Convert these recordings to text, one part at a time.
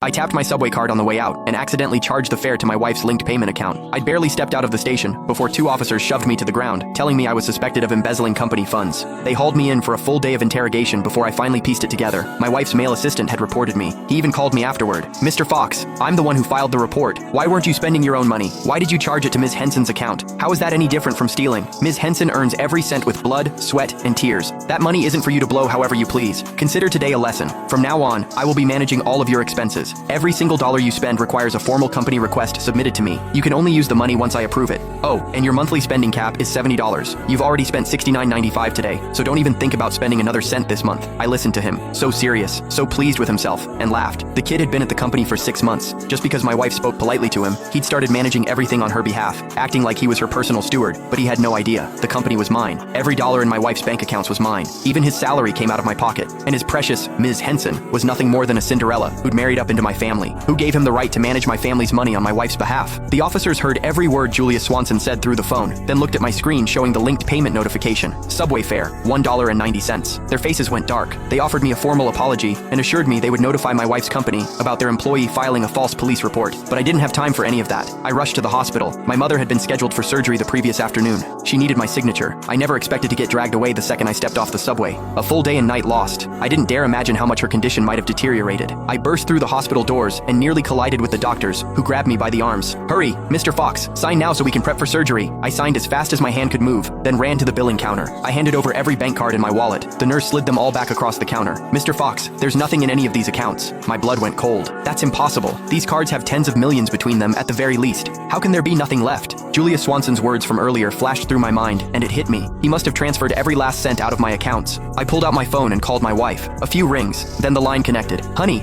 I tapped my subway card on the way out and accidentally charged the fare to my wife's linked payment account. I'd barely stepped out of the station before two officers shoved me to the ground, telling me I was suspected of embezzling company funds. They hauled me in for a full day of interrogation before I finally pieced it together. My wife's male assistant had reported me. He even called me afterward. "Mr. Fox, I'm the one who filed the report. Why weren't you spending your own money? Why did you charge it to Ms. Henson's account? How is that any different from stealing? Ms. Henson earns every cent with blood, sweat, and tears. That money isn't for you to blow however you please. Consider today a lesson. From now on, I will be managing all of your expenses. Every single dollar you spend requires a formal company request submitted to me. You can only use the money once I approve it. Oh, and your monthly spending cap is $70. You've already spent $69.95 today, so don't even think about spending another cent this month." I listened to him, so serious, so pleased with himself, and laughed. The kid had been at the company for 6 months. Just because my wife spoke politely to him, he'd started managing everything on her behalf, acting like he was her personal steward, but he had no idea. The company was mine. Every dollar in my wife's bank accounts was mine. Even his salary came out of my pocket, and his precious Ms. Henson was nothing more than a Cinderella who'd married up into my family. Who gave him the right to manage my family's money on my wife's behalf? The officers heard every word Julia Swanson said through the phone, then looked at my screen showing the linked payment notification. Subway fare, $1.90. Their faces went dark. They offered me a formal apology and assured me they would notify my wife's company about their employee filing a false police report. But I didn't have time for any of that. I rushed to the hospital. My mother had been scheduled for surgery the previous afternoon. She needed my signature. I never expected to get dragged away the second I stepped off the subway. A full day and night lost. I didn't dare imagine how much her condition might have deteriorated. I burst through the hospital doors and nearly collided with the doctors, who grabbed me by the arms. "Hurry, Mr. Fox, sign now so we can prep for surgery." I signed as fast as my hand could move, then ran to the billing counter. I handed over every bank card in my wallet. The nurse slid them all back across the counter. "Mr. Fox, there's nothing in any of these accounts." My blood went cold. "That's impossible. These cards have tens of millions between them at the very least. How can there be nothing left?" Julia Swanson's words from earlier flashed through my mind, and it hit me. He must have transferred every last cent out of my accounts. I pulled out my phone and called my wife. A few rings, then the line connected. "Honey,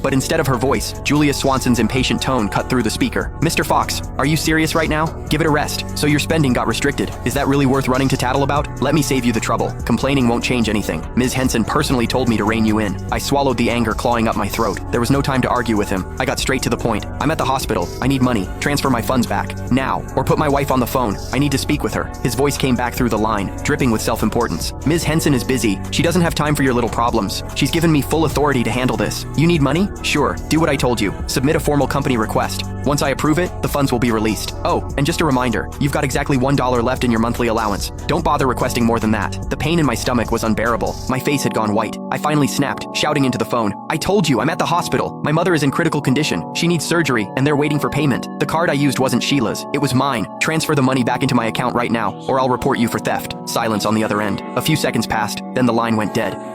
But instead of her voice, Julia Swanson's impatient tone cut through the speaker. "Mr. Fox, are you serious right now? Give it a rest. So your spending got restricted. Is that really worth running to tattle about? Let me save you the trouble. Complaining won't change anything. Ms. Henson personally told me to rein you in." I swallowed the anger clawing up my throat. There was no time to argue with him. I got straight to the point. "I'm at the hospital. I need money. Transfer my funds back. Now. Or put my wife on the phone. I need to speak with her." His voice came back through the line, dripping with self-importance. "Ms. Henson is busy. She doesn't have time for your little problems. She's given me full authority to handle this. You need money? Sure. Do what I told you. Submit a formal company request. Once I approve it, the funds will be released. Oh, and just a reminder, you've got exactly $1 left in your monthly allowance. Don't bother requesting more than that." The pain in my stomach was unbearable. My face had gone white. I finally snapped, shouting into the phone, "I told you, I'm at the hospital. My mother is in critical condition. She needs surgery, and they're waiting for payment. The card I used wasn't Sheila's. It was mine. Transfer the money back into my account right now, or I'll report you for theft." Silence on the other end. A few seconds passed, then the line went dead.